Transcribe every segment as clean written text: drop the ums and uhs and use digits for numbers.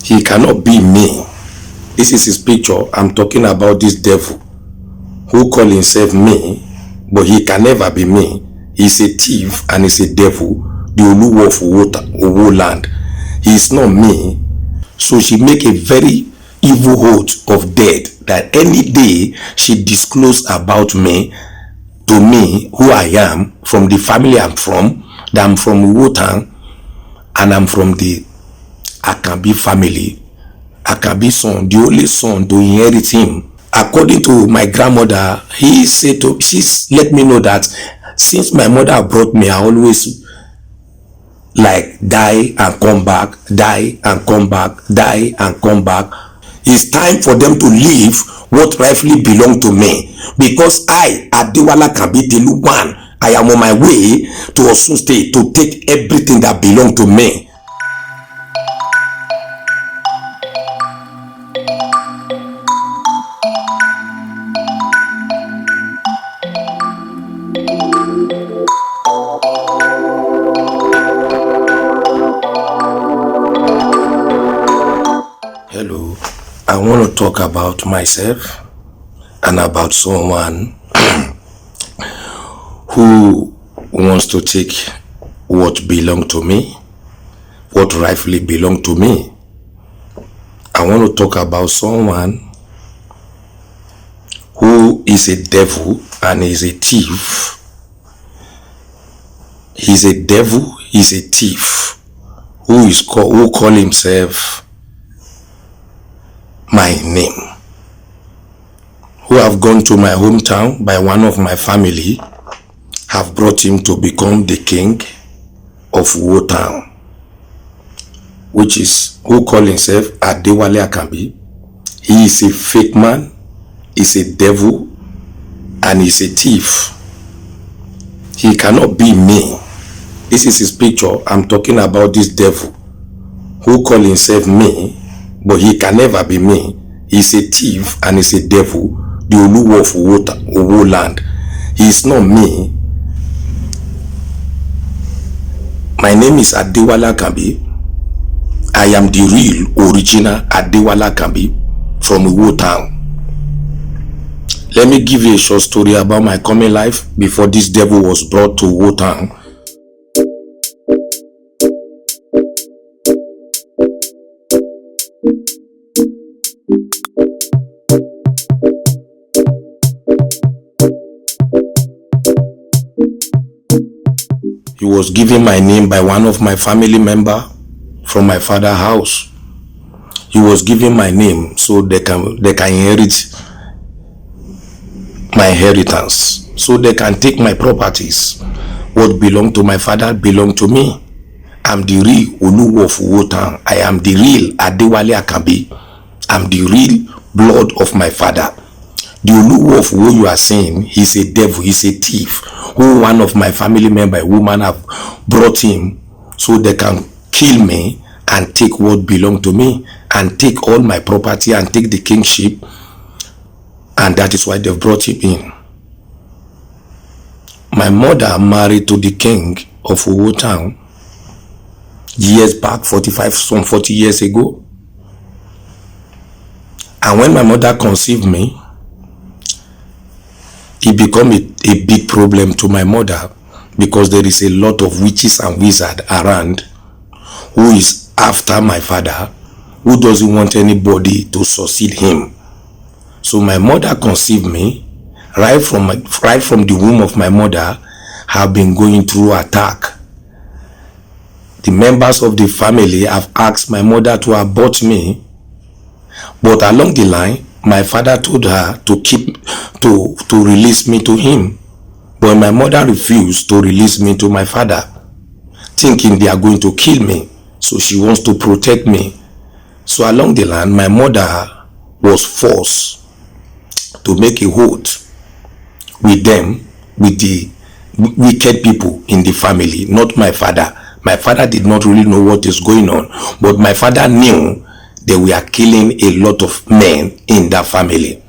He cannot be me. This is his picture. I'm talking about this devil who call himself me, but he can never be me. He's a thief and he's a devil, the Oluwo of Owo land. He is not me. So she make a very evil oath of death that any day she disclose about me, to me, who I am, from the family I'm from, that I'm from Owo town, and I'm from the Akanbi family. Akanbi son, the only son to inherit him. According to my grandmother, she's let me know that since my mother brought me, I always like die and come back, die and come back, die and come back. It's time for them to leave what rightfully belong to me, because I, Adewale Akanbi Telu one, I am on my way to Osun State to take everything that belong to me. Hello, I want to talk about myself and about someone who wants to take what belong to me, what rightfully belong to me. I want to talk about someone who is a devil and is a thief. He's a devil, he's a thief, who call himself my name, who have gone to my hometown by one of my family, have brought him to become the king of Owo town, which is who call himself Adewale Akanbi. He is a fake man, he's a devil, and he's a thief. He cannot be me. This is his picture. I'm talking about this devil who call himself me, but he can never be me. He's a thief and he's a devil, the Oluwo of Owo land. He is not me. My name is Adewale Akanbi. I am the real original Adewale Akanbi from Owo town. Let me give you a short story about my coming life before this devil was brought to Owo town. He was given my name by one of my family member from my father's house. He was given my name so they can inherit my inheritance, so they can take my properties. What belong to my father belong to me. I'm the real Oluwo of Owo town. I am the real Adewale Akanbi. I'm the real blood of my father. The Oluwo of Owo you are saying, he's a devil, he's a thief, who one of my family member, a woman, have brought him so they can kill me and take what belong to me and take all my property and take the kingship, and that is why they've brought him in. My mother married to the king of Owo town years back, 40 years ago. And when my mother conceived me, it became a big problem to my mother, because there is a lot of witches and wizards around who is after my father, who doesn't want anybody to succeed him. So my mother conceived me. Right from the womb of my mother, have been going through attack. The members of the family have asked my mother to abort me, but along the line, my father told her to release me to him, but my mother refused to release me to my father, thinking they are going to kill me. So she wants to protect me. So along the line, my mother was forced to make a oath with them, with the wicked people in the family, not my father. My father did not really know what is going on, but my father knew they were killing a lot of men in that family.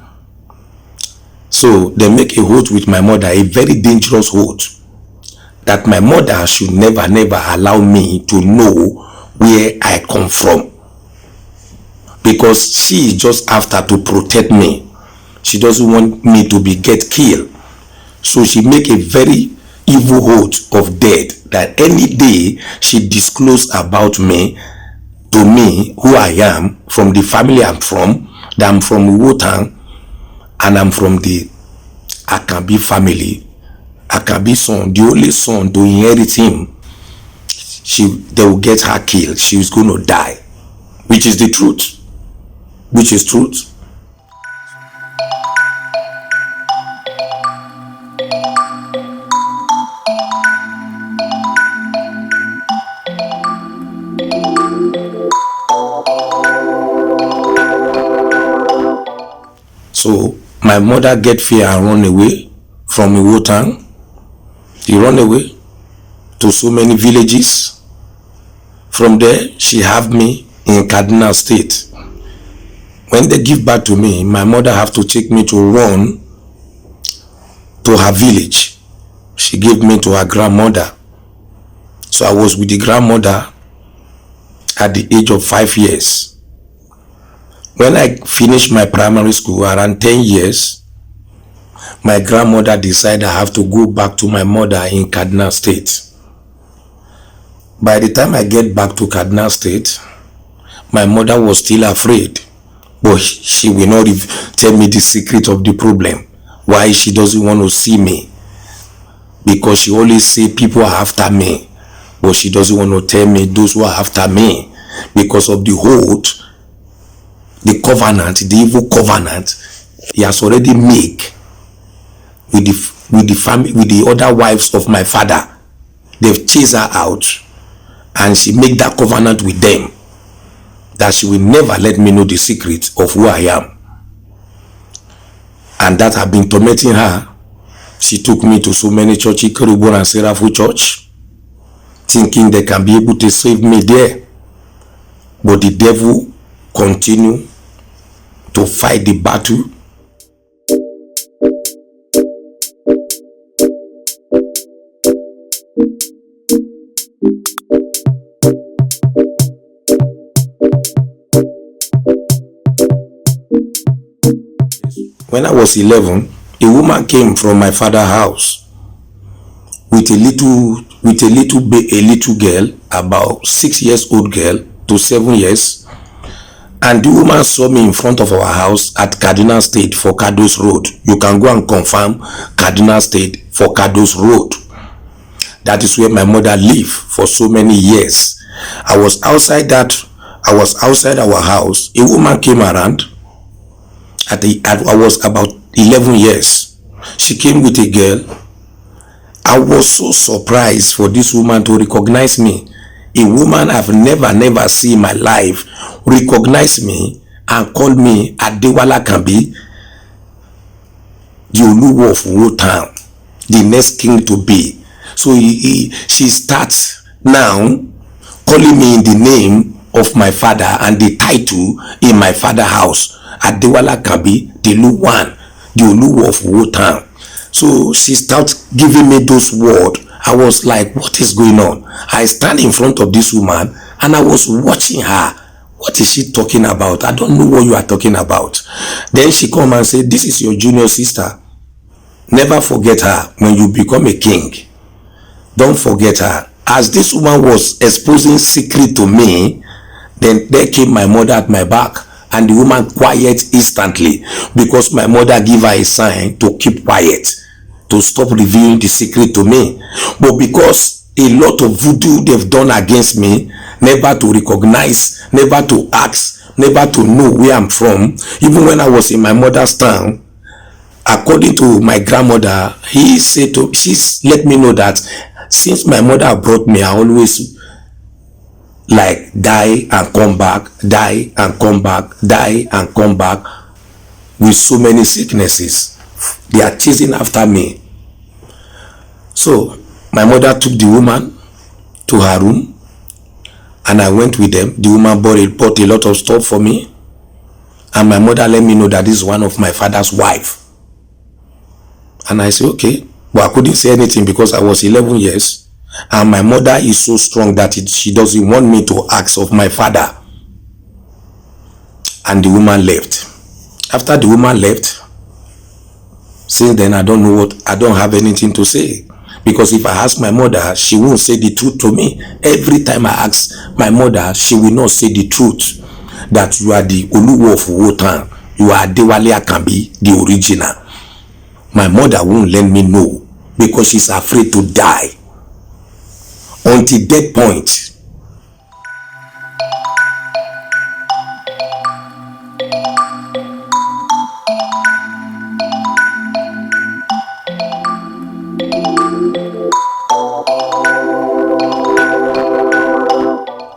So they make a oath with my mother, a very dangerous oath, that my mother should never allow me to know where I come from. because she is just after to protect me. She doesn't want me to get killed. So she make a very evil oath of death that any day she disclose about me to me, who I am, from the family I'm from, that I'm from Wotan, and I'm from the Akanbi family. Akanbi son, the only son to inherit him, they will get her killed. She is going to die, which is the truth. Which is truth. So my mother get fear and run away from Iwotan. He run away to so many villages. From there, she have me in Kaduna State. When they give back to me, my mother have to take me to run to her village. She gave me to her grandmother. So I was with the grandmother at the age of 5 years. When I finished my primary school around 10 years, my grandmother decided I have to go back to my mother in Kaduna State. By the time I get back to Kaduna State, my mother was still afraid, but she will not tell me the secret of the problem, why she doesn't want to see me, because she always say people are after me, but she doesn't want to tell me those who are after me because of the oath, the covenant, the evil covenant he has already made with the family, with the other wives of my father. They've chased her out, and she made that covenant with them that she will never let me know the secret of who I am. And that have been tormenting her. She took me to so many churches, Kerubon and Seraphu Church, thinking they can be able to save me there. But the devil continue to fight the battle. When I was 11, a woman came from my father's house with a little girl, about 6 years old girl to 7 years. And the woman saw me in front of our house at Kaduna State for Kados Road. You can go and confirm Kaduna State for Kados Road. That is where my mother lived for so many years. I was outside our house. A woman came around. I was about 11 years. She came with a girl. I was so surprised for this woman to recognize me. A woman I've never seen in my life recognize me and call me Adewale Akanbi, the Oluwo of Wotan, the next king to be. So she starts now calling me in the name of my father and the title in my father's house, Adewale Akanbi, the Luwan, the Oluwo of Wotan. So she starts giving me those words. I was like, what is going on? I stand in front of this woman and I was watching her. What is she talking about? I don't know what you are talking about. Then she come and say, this is your junior sister. Never forget her when you become a king. Don't forget her. As this woman was exposing secret to me, then there came my mother at my back, and the woman quiet instantly, because my mother gave her a sign to keep quiet, to stop revealing the secret to me. But because a lot of voodoo they've done against me, never to recognize, never to ask, never to know where I'm from. Even when I was in my mother's town, according to my grandmother, she's let me know that since my mother brought me, I always like die and come back, die and come back, die and come back with so many sicknesses. They are chasing after me. So my mother took the woman to her room and I went with them. The woman bought a lot of stuff for me, and my mother let me know that this is one of my father's wife. And I said, okay. But I couldn't say anything because I was 11 years, and my mother is so strong that she doesn't want me to ask of my father. and the woman left. After the woman left, since then I don't have anything to say. Because if I ask my mother, she won't say the truth to me. Every time I ask my mother, she will not say the truth. That you are the Oluwo of Wotan. You are Adewale Akanbi, the original. My mother won't let me know because she's afraid to die. Until that point.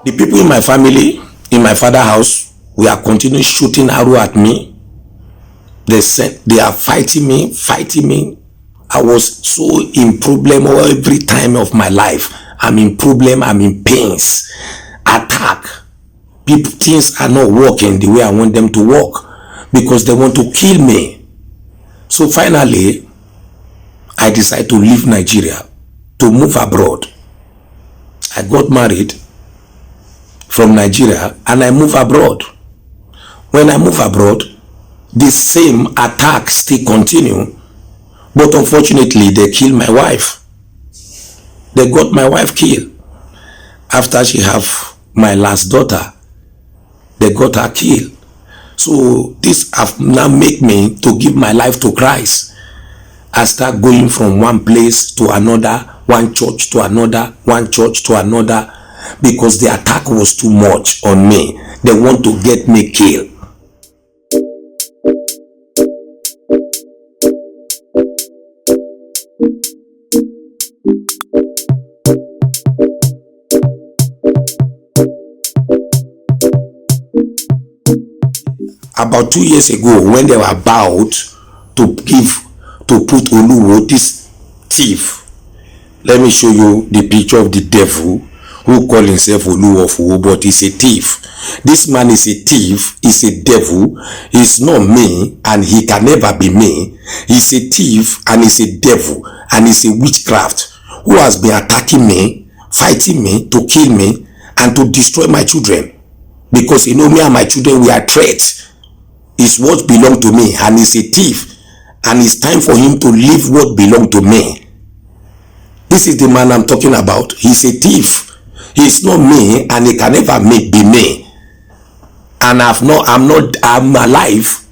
The people in my family, in my father's house, we are continuing shooting arrow at me. They are fighting me. I was so in problem every time of my life. I'm in problem, I'm in pains. Attack. People, things are not working the way I want them to work because they want to kill me. So finally, I decided to leave Nigeria, to move abroad. I got married from Nigeria and I moved abroad. When I moved abroad, the same attack still continue, but unfortunately they killed my wife. They got my wife killed. After she have my last daughter, they got her killed. So this have now make me to give my life to Christ. I start going from one place to another, one church to another, one church to another, because the attack was too much on me. They want to get me killed. About 2 years ago, when they were about to put Oluwo, this thief, let me show you the picture of the devil who call himself Oluwo of Owo, but he's a thief. This man is a thief, he's a devil, he's not me, and he can never be me. He's a thief, and he's a devil, and he's a witchcraft who has been attacking me, fighting me, to kill me, and to destroy my children. Because you know, me and my children, we are threats. It's what belong to me, and he's a thief, and it's time for him to leave what belong to me. This is the man I'm talking about. He's a thief. He's not me, and he can never be me. And I'm alive.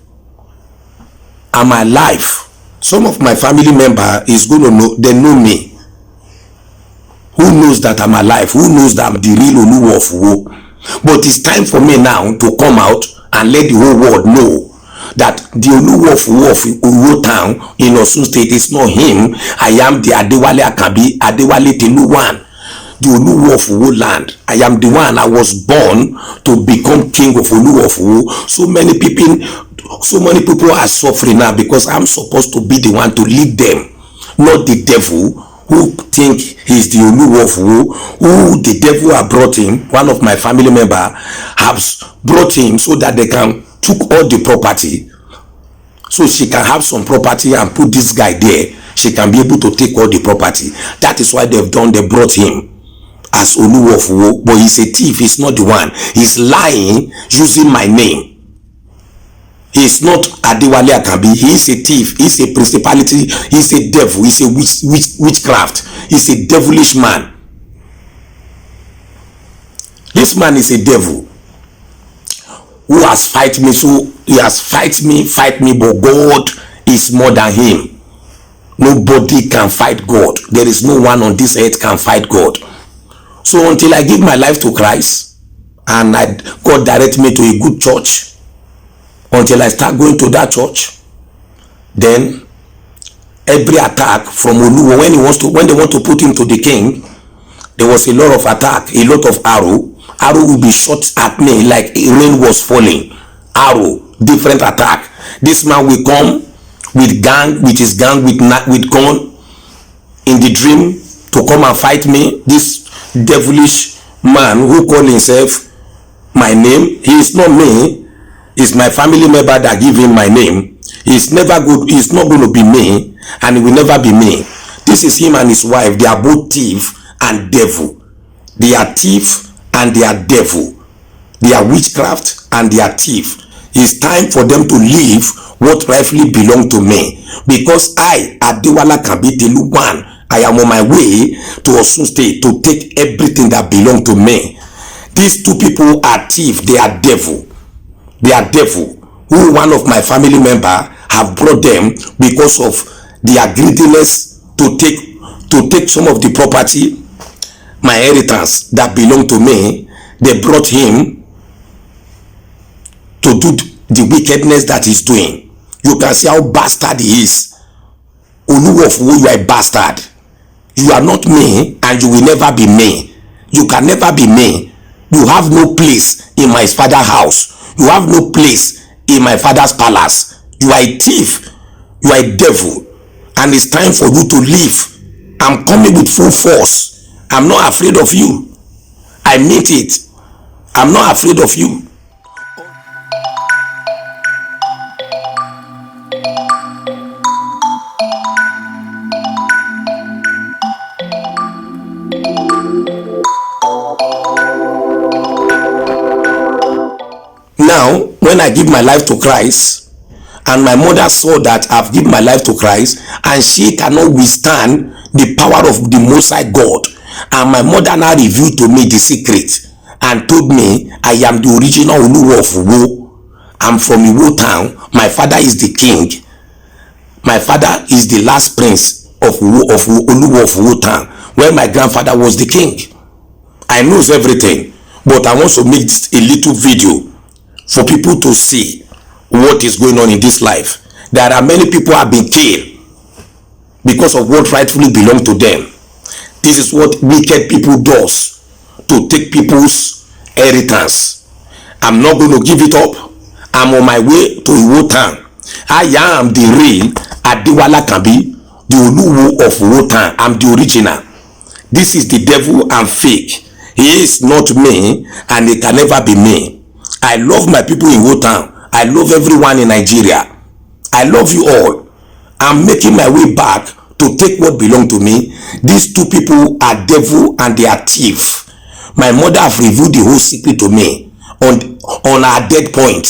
I'm alive. Some of my family member is going to know, they know me. Who knows that I'm alive? Who knows that I'm the real Oluwo of Owo? But it's time for me now to come out and let the whole world know that the Oluwo of Owo town in Osun State is not him. I am the Adewale Akanbi, Adewale Telu-1, the Oluwo of Owo land. I am the one. I was born to become king of Oluwo of Owo. So many people are suffering now because I'm supposed to be the one to lead them, not the devil who think he's the Oluwo of Owo, who the devil have brought him. One of my family member has brought him so that they can took all the property, so she can have some property and put this guy there. She can be able to take all the property. That is why they've done. They brought him as Oluwo of Owo, but he's a thief. He's not the one. He's lying using my name. He's not Adewale Akanbi. He's a thief. He's a principality. He's a devil. He's a witchcraft. He's a devilish man. This man is a devil who has fight me. So he has fight me, but God is more than him. Nobody can fight God. There is no one on this earth can fight God. So until I give my life to Christ and God direct me to a good church, until I start going to that church, then every attack from Oluwo, when they want to put him to the king, there was a lot of attack, a lot of arrow will be shot at me like rain was falling. Arrow, different attack. This man will come with his gang with gun in the dream to come and fight me. This devilish man who call himself my name, he is not me. It's my family member that give him my name. He's never good. He's not going to be me, and he will never be me. This is him and his wife. They are both thief and devil. They are thief and they are devil. They are witchcraft and they are thief. It's time for them to leave what rightfully belong to me, because I, Adewale Akanbi Telu One, I am on my way to Osun State to take everything that belong to me. These two people are thieves. They are devil. They are devil. Who one of my family member have brought them because of their greediness to take some of the property, my inheritance that belong to me. They brought him to do the wickedness that he's doing. You can see how bastard he is. Oluwo of Owo, you are a bastard. You are not me, and you will never be me. You can never be me. You have no place in my father's house. You have no place in my father's palace. You are a thief. You are a devil. And it's time for you to leave. I'm coming with full force. I'm not afraid of you. I mean it. I'm not afraid of you. Now, when I give my life to Christ, and my mother saw that I've given my life to Christ, and she cannot withstand the power of the Most High God, and my mother now revealed to me the secret and told me I am the original Oluwo of Owo. I'm from Iwo town. My father is the king. My father is the last prince of Oluwo of Owo town, where my grandfather was the king. I knows everything, but I want to make a little video for people to see what is going on in this life. There are many people have been killed because of what rightfully belong to them. This is what wicked people does to take people's inheritance. I'm not going to give it up. I'm on my way to Iwo town. I am the real Adewale Akanbi, the Oluwo of Owo town. I'm the original. This is the devil and fake. He is not me, and he can never be me. I love my people in Iwo town. I love everyone in Nigeria. I love you all. I'm making my way back to take what belong to me. These two people are devil and they are thief. My mother have revealed the whole secret to me on her dead point,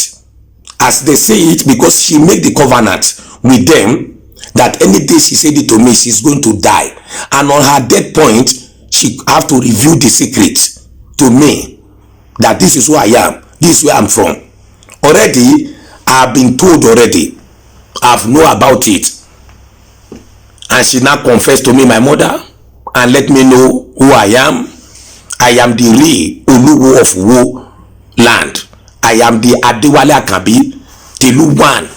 as they say it, because she made the covenant with them that any day she said it to me, she's going to die. And on her dead point, she have to reveal the secret to me, that this is who I am. This is where I'm from. Already, I've been told already. I've know about it. And she now confessed to me, my mother, and let me know who I am. I am the real Oluwo of Owo land. I am the Adewale Akanbi Telu One.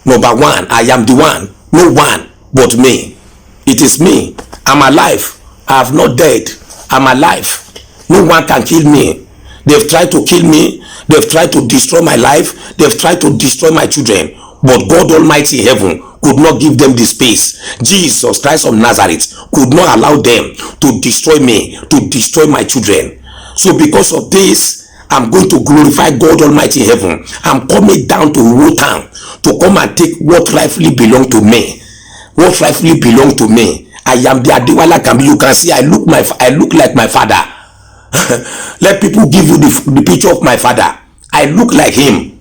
Number one. I am the one. No one but me. It is me. I'm alive. I have not died. I'm alive. No one can kill me. They've tried to kill me. They've tried to destroy my life. They've tried to destroy my children. But God Almighty in heaven could not give them the space. Jesus Christ of Nazareth could not allow them to destroy me, to destroy my children. So because of this, I'm going to glorify God Almighty in heaven. I'm coming down to Owo town to come and take what rightfully belong to me. What rightfully belong to me. I am the Adewale Akanbi. You can see I look like my father. Let people give you the picture of my father. I look like him.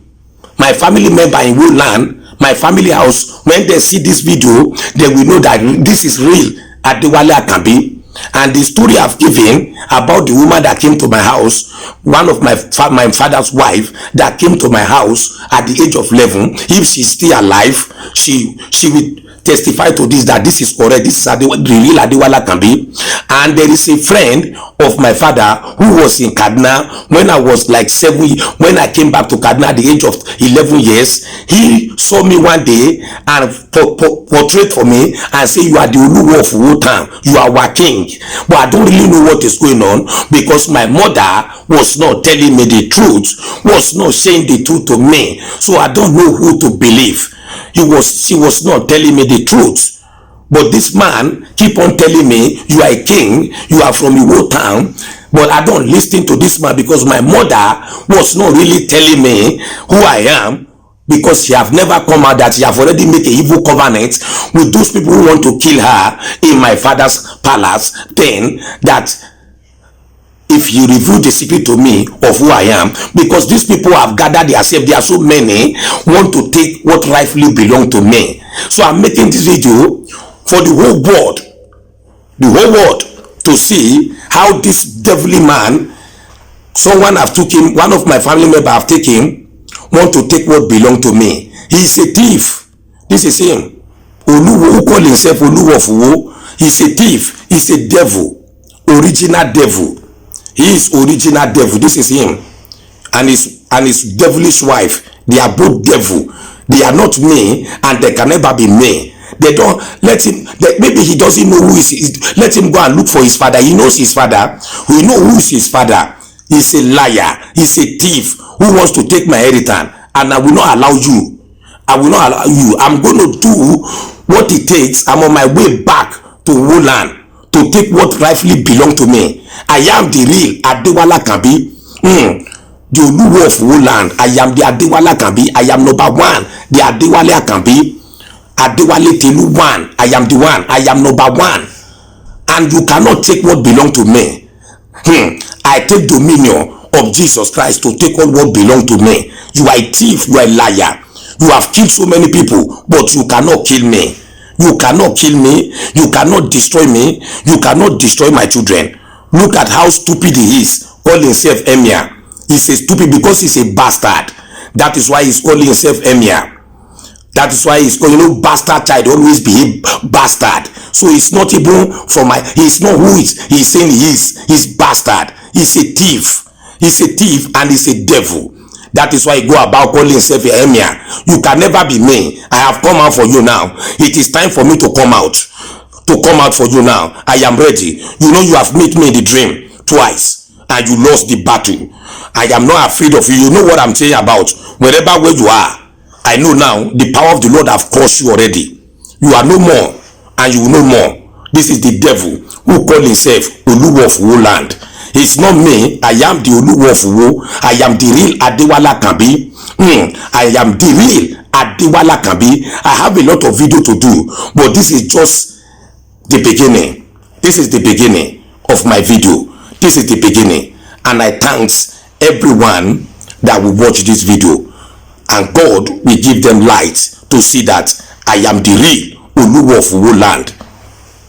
My family member in Owo land, my family house, when they see this video, they will know that this is real Adewale Akanbi. And the story I've given about the woman that came to my house, one of my father's wife that came to my house at the age of 11, if she's still alive, she will testify to this, that this is correct. This is the real Adewale Akanbi. And there is a friend of my father who was in Kaduna when I was like 7. When I came back to Kaduna at the age of 11 years, he saw me one day and portrayed for me and say, you are the Oluwo of Owo town. You are our king. But I don't really know what is going on, because my mother was not telling me the truth, was not saying the truth to me. So I don't know who to believe. She was not telling me the truth. But this man keep on telling me, you are a king, you are from Iwo town. But I don't listen to this man, because my mother was not really telling me who I am, because she have never come out that she have already made a evil covenant with those people who want to kill her in my father's palace. Then that if if you reveal the secret to me of who I am, because these people have gathered themselves, there are so many want to take what rightfully belong to me. So I'm making this video for the whole world to see how this devilly man, someone have took him, one of my family member have taken, want to take what belong to me. He is a thief. This is him. Oluwo, who call himself Oluwo of Wo. He's a thief. He's a devil. Original devil. He is original devil. This is him. And his devilish wife. They are both devil. They are not me, and they can never be me. They don't let him. Maybe he doesn't know who is. Let him go and look for his father. He knows his father. We know who is his father. He's a liar. He's a thief who wants to take my inheritance, and I will not allow you. I will not allow you. I'm going to do what it takes. I'm on my way back to Woland to take what rightfully belong to me. I am the real Adewale Akanbi. The Oluwo of Woland. I am the Adewale Akanbi. I am number one. The Adewale Akanbi. Adewale Telu one. I am the one. I am number one. And you cannot take what belong to me. I take dominion of Jesus Christ to take all what belong to me. You are a thief. You are a liar. You have killed so many people, but you cannot kill me. You cannot kill me. You cannot destroy me. You cannot destroy my children. Look at how stupid he is. Call himself Emir. He's a stupid because he's a bastard. That is why he's calling himself Emir. That is why he's calling, bastard child always behave bastard. So he's not even from my. He's not who he's saying he is. He's bastard. He's a thief. He's a thief and he's a devil. That is why he go about calling himself a Emir. You can never be me. I have come out for you now. It is time for me to come out. To come out for you now. I am ready. You know you have met me in the dream twice. And you lost the battle. I am not afraid of you. You know what I'm saying about. Wherever where you are. I know now. The power of the Lord have caused you already. You are no more. And you will no more. This is the devil who call himself Oluwo of Woland. It's not me. I am the Oluwo of Wo. I am the real Adewale Akanbi. I am the real Adewale Akanbi. I have a lot of video to do, but this is just the beginning. This is the beginning of my video. This is the beginning, and I thanks everyone that will watch this video, and God will give them light to see that I am the real Oluwo of Woland.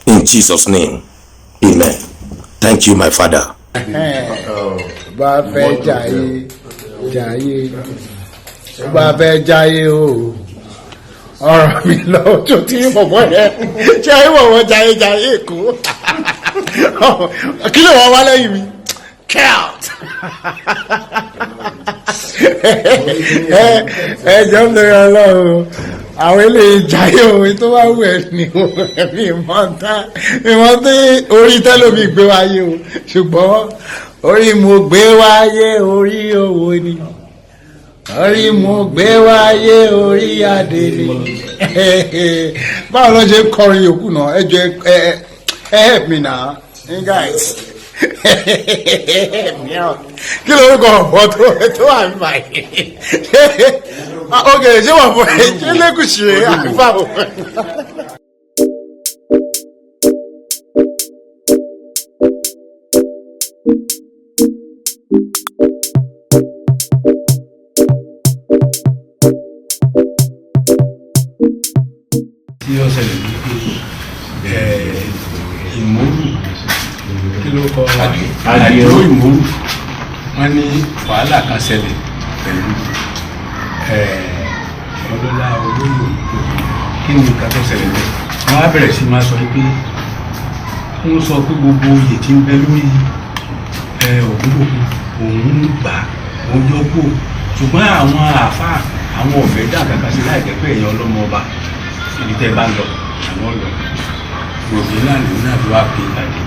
In Jesus' name, amen. Thank you, my Father. Bá fẹ́ jayé jayé bá fẹ́ jayé o ọ̀rọ̀ mi lọ tó tí bọ̀bọ̀ yẹn ṣé ayé bọ̀bọ̀ jayé jayé kó kí ló wọ́n wá lẹ́yìn mi count ẹ jọ ń lórí ọlọ́run àwọn eléyìí jayé òwe tó bá wù ẹ́ ní ẹ̀mí ìmọ̀ tí orí tẹ́lómi gbé wáyé o ṣùgbọ́n orí mo gbé wáyé orí owó ni orí mo gbé wáyé orí adé ni báwo ló ṣe kọrin yòókù náà ẹ jọ ẹ help me now guys kí ló ń kọ ọ̀pọ̀ tó wà ní báyìí ok ṣé wà fún ẹ ṣé lẹ́kùsì rẹ̀ àbáwò. tí ó ṣẹlẹ̀ wípé ìmúrù kí ló kọ́ àdìó ìmúrù wọ́n ní wàhálà kan ṣẹlẹ̀ pẹ̀lú ọlọ́lá olóyè kí ni nǹkan tó ṣẹlẹ̀ bẹ́ẹ̀ wọ́n á bẹ̀rẹ̀ sí máa sọ pé wọ́n sọ pé gbogbo oyè tí ń bẹ lórí Ògúnbòkun òun ń gbà òun yọ kó ṣùgbọ́n àwọn àáfàá àwọn ọ̀fẹ́ dà kàkà sí láì jẹ́ pé èèyàn ọlọ́mọ ọba ibi tẹ́ bá lọ àwọn lọ gbòògbé náà lòun náà ló wá pé ìpàdé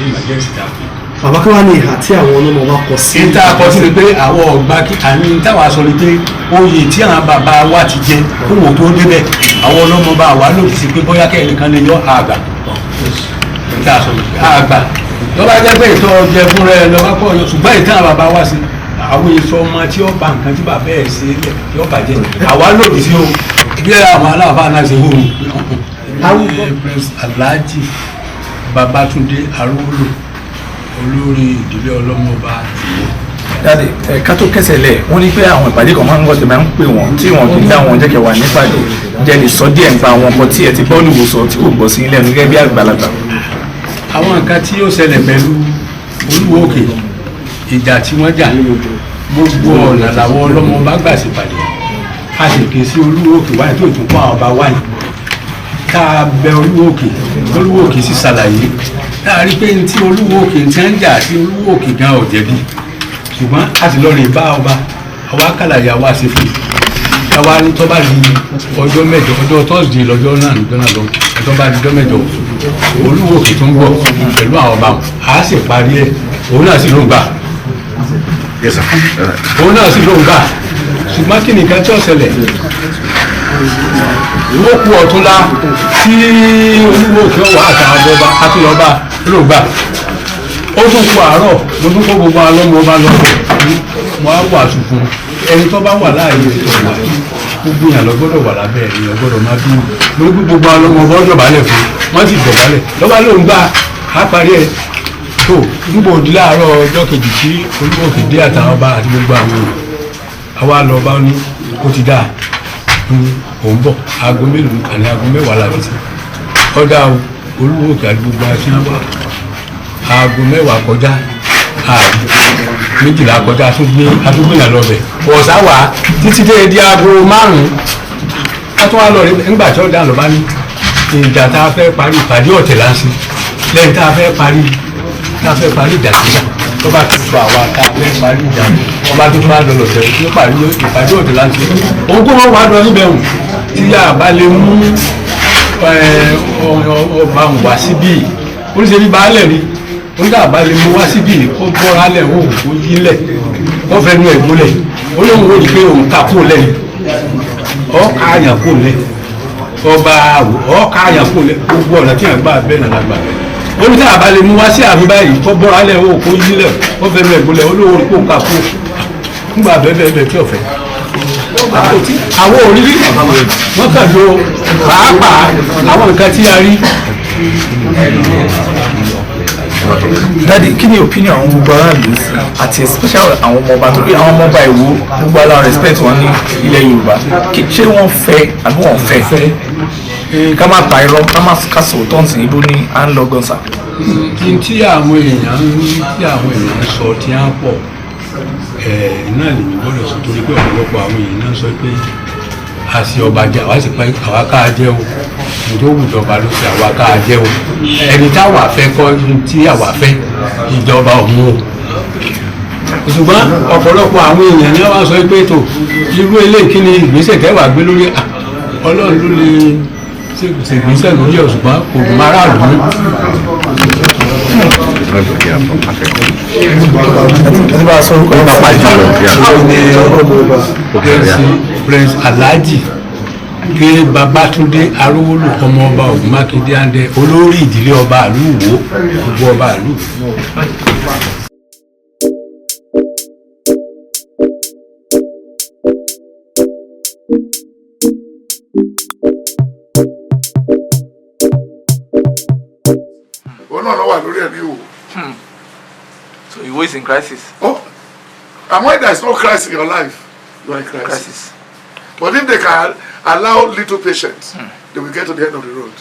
ìmàjẹ́sì ta pé. bàbá kí wàá ní ìhà tí àwọn ọlọ́mọ wa kọ sí. níta kọ sí ni pé àwọn ọgbà àmì táwa sọ ni pé oyè tí àwọn bàbá wa ti jẹ kó wò tó débẹ̀ àwọn ọlọ́mọ bá wa lòdì sí pé bóyá kẹ́ẹ̀nìkan lè yọ àgbà níta sọ ni àgbà lọ́ba jẹ́ pé ìtọ́ jẹ fún rẹ lọ́wọ́ pọ̀ yọ ṣùgbọ́n ìtàn bàbá wa sí àwọn èso ọmọ tí ó ba nǹkan tí bàbá ẹ̀ ṣe lẹ̀ tí ó bàjẹ́ àwa lòdì sí o bí àwọn aláàbá náà ṣe wúwo Alhaji Babatunde Arówólò olórí ìdílé ọlọ́mọba dáadé ká tó kẹsẹ̀ lẹ̀ wọ́n ní pé àwọn ìpàdé kan máa ń gbọ́dọ̀ máa ń pè wọ́n tí wọ́n kì í dá wọn jẹ́ kẹ́ wà nípàdé jẹ́ lè sọ díẹ̀ nípa àwọn ọkọ̀ tí ẹ ti bọ́ olùwòsàn tí kò gbọ́ sí lẹ́nu gẹ́gẹ́ bí àgbàlagbà. àwọn nǹkan tí ó ṣẹlẹ̀ pẹ̀lú Olúwo Òkè ìjà tí wọ́n jà gbogbo ọ̀nà làwọn ọlọ́mọba gbà sípàdé a sì ké sí Olúwo Òkè wáyé tó tún kó àwọn ọba wáyé tá a bẹ Olúwo Òkè Olúwo Òkè sì ṣàlàyé tá a rí pé tí Olúwo Òkè ti ń jà sí Olúwo Òkè gan ò jẹ̀bi ṣùgbọ́n a sì lọ rìn bá ọba àwa kàlàyé àwa ṣe fún àwa ní tó bá di ọjọ́ mẹ́jọ ọjọ́ tọ́sídẹ̀ẹ́ lọ́jọ́ náà níjọ́ náà lọ ọjọ́ bá di ọjọ́ mẹ́jọ Olúwo Òkè tó ń bọ̀ pẹ̀lú àwọn ọba a sì parí ẹ̀ òun náà sì ló ń gbà òun náà sì ló ń gbà ṣùgbọ́n kí nìkan tí ó ṣẹlẹ̀ ó kú ọ̀túnla tí Olúwo Òkè ọ̀wà àtàwọn ọba àtúnlọ́ba ló gbà ó tún kú àárọ̀ mo tún kó gbogbo alọ́mọ ọba lọ́wọ́ mo á wà tuntun ẹni tó bá wà láàyè ètò ìwà gbogbo yàn lọ gbọ́dọ̀ wà lábẹ́ èèyàn gbọ́dọ̀ má bí mo ní gbogbo alọ́mọ ọba dọ̀bálẹ̀ fún wọ́n sì dọ̀bálẹ̀ lọ́ba ló ń gbà á parí ẹ̀ tó níbo òdi láàárọ̀ ọjọ́ kejì tí Olúwo Òkè dé àtàwọn ọba àti gbogbo àwọn èèyàn àwa lọ bá ní ó ti dáa òun bọ̀ aago mélòó àní aago mẹ́wàá làbí sí ọ̀dà Olúwo Òkè àti gbogbo àti wọn aago mẹ́wàá kọjá méjìlá kọjá atúgbìyàn lọ́bẹ̀ ọ̀sá wà títí dé di aago márùn-ún atúwà lọ rí nígbà tí ó dá lọ bá ní ìjà tá a fẹ́ parí ìpàdé ọ̀tẹ̀ láǹsí lẹ́yìn tá a fẹ́ parí ìjà síjà tó bá ti sọ àwa tá a fẹ́ parí ìjà wọn bá tó bá lọ lọ̀tẹ̀ tó parí ìpàdé ọ̀tẹ̀ láǹsí òun kó wọn wá lọ níbẹ̀ wò tí a bá lè mú ọba wá síbí oríṣiríṣi baálẹ̀ rí nígbà bá lè mú wá síbí ó bọ́ra lẹ̀ ó kó yílẹ̀ ó fẹnu ẹ̀ múlẹ̀ ó lóun ó rí pé òun ta kó lẹ́yìn ọ̀ọ́ká àyàn kó lẹ̀ ọba ọ̀ọ́ká àyàn kó lẹ̀ gbogbo ọ̀nà tí yàn gbà bẹ́ẹ̀ nà lágbà ó ní táyà bá lè mú wá sí àmì báyìí ó bọ́ra lẹ̀ ó kó yílẹ̀ ó fẹnu ẹ̀ múlẹ̀ ó lóun rí pé òun ta kó nígbà bẹ́ẹ̀ tí ọ̀fẹ́ àwọn òrírí wọ́n kàn lo pàápàá àwọn nǹkan tí a rí. Daddy, kí ni opinion àwọn gbogbo aráàlú àti especially àwọn ọmọọba torí àwọn ọmọọba Ìwó gbogbo aláwọ̀ respect wọn ní ilẹ̀ Yorùbá ṣé wọ́n fẹ́ àbí wọ́n fẹ́ ká má pa irọ́ ká má kásò tọ́ǹtì níbo ní à ń lọ gan sa. tí àwọn èèyàn sọ tí a pọ̀ náà lè ní gbọ́dọ̀ sọ torí pé ọ̀pọ̀lọpọ̀ àwọn èèyàn náà sọ pé a sì ọba jẹ àwa sì pa àwa ká jẹ o nítorí òwúdọ̀ba ló ṣe àwa ká jẹ o ẹni táwa fẹ́ kọ́ tí àwa fẹ́ ìjọba ọ̀hún o ṣùgbọ́n ọ̀pọ̀lọpọ̀ àwọn èèyàn ní wọ́n sọ pé tó irú eléyìí kí ni ìgbésẹ̀ tẹ́wàá gbé lórí Ọlọ́run ló lè ṣègbésẹ̀ lórí ẹ̀ ṣùgbọ́n kò dùn má ráàlú mú. Prince Alhaji ké Babátúndé Arówólò ọmọọba Ògúnmákindé Àndẹ olórí ìdílé ọba ìlú Ìwó gbogbo ọba ìlú. So Ìwó is in crisis. Oh, and when there is no crisis in your life, you are in crisis. But if they can allow little patience, they will get to the end of the road.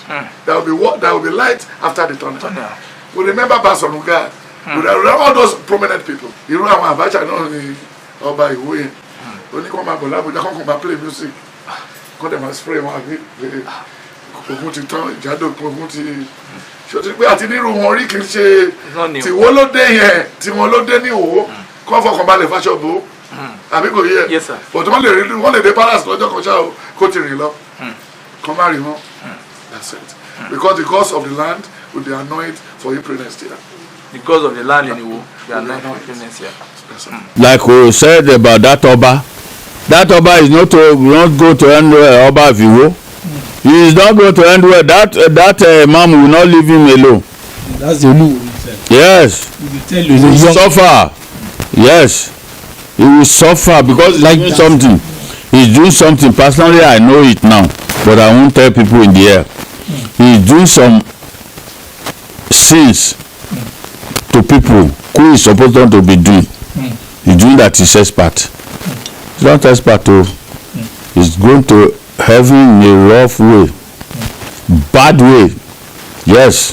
There will be light after the tunnel. We remember Basonuga. We remember all those prominent people. Irú àwọn Abacha náà ni ọba Ìwó yẹn. Ó ní kó máa bọ̀ lábújá kó máa play music. Kó dẹ̀ máa spray wọn àbí ogun ti tán ìjádòkun ogun ti ṣòtí pé àti nírú wọn rí kì í ṣe tìwó ló dé yẹn tí wọn ló dé ní Ìwó kó fọkànbalẹ̀ fàṣọbó àbí kò yẹ but wọ́n lè dé palace lọ́jọ́ kan ṣáà kó ti rìn lọ kó má rí wọn. That's it. Because the gods of the land will be annoyed for April next year. The gods of the land in Ìwó they are annoyed for April next year. Like we said about that Oba is not go to anywhere. Oba of Ìwó. He is not going to anywhere. That man will not leave him alone. That's the Olúwo. Yes. He will suffer. Yes. He will suffer because he's doing something. He's doing something. Personally, I know it now, but I won't tell people in the air. He's doing some sins to to people who is supposed not to be doing. He's doing that he's expert. He's not expert to. He's going to heaven in a rough way, bad way. Yes.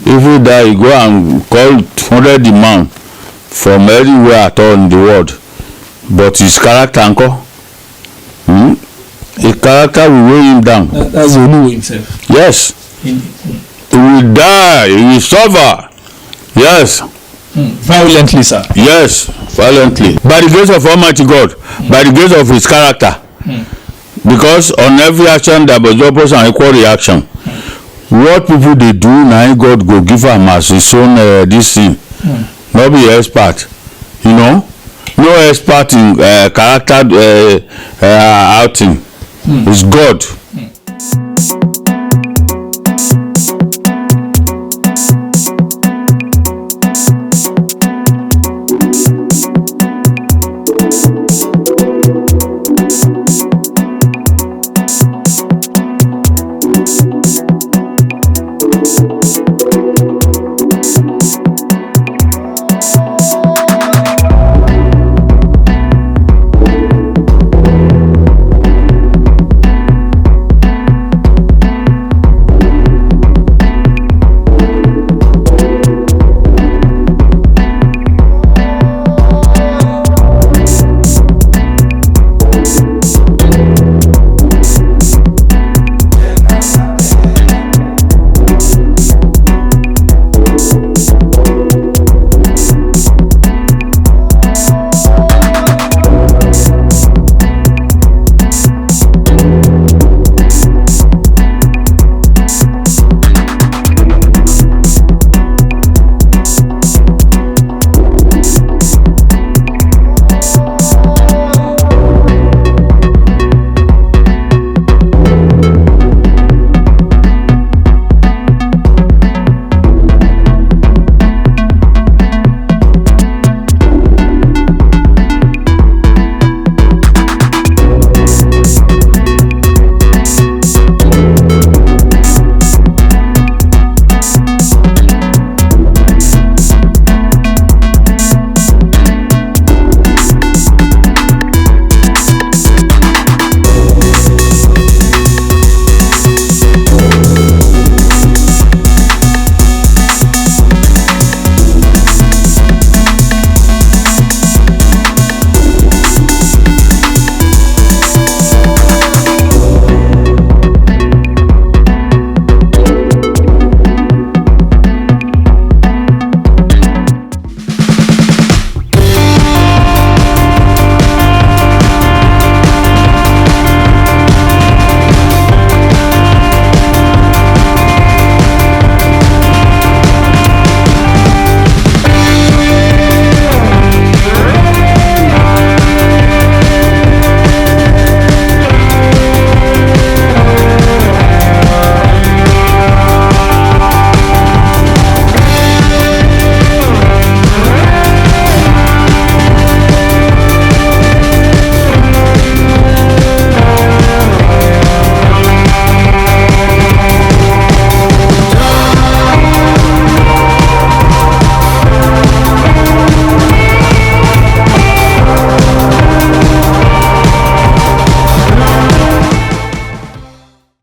Even that you go and call 100 the man from anywhere at all in the world, but his character anko. His character will weigh him down. That's the only way himself. Yes. He will die. He will suffer. Yes. Violently, sir. Yes, violently. By the grace of Almighty God, by the grace of His character. Because on every action there was opposite and equal reaction. What people they do now, God go give them as His own this thing. Not be expert, you know. No expert in character outing. It's God.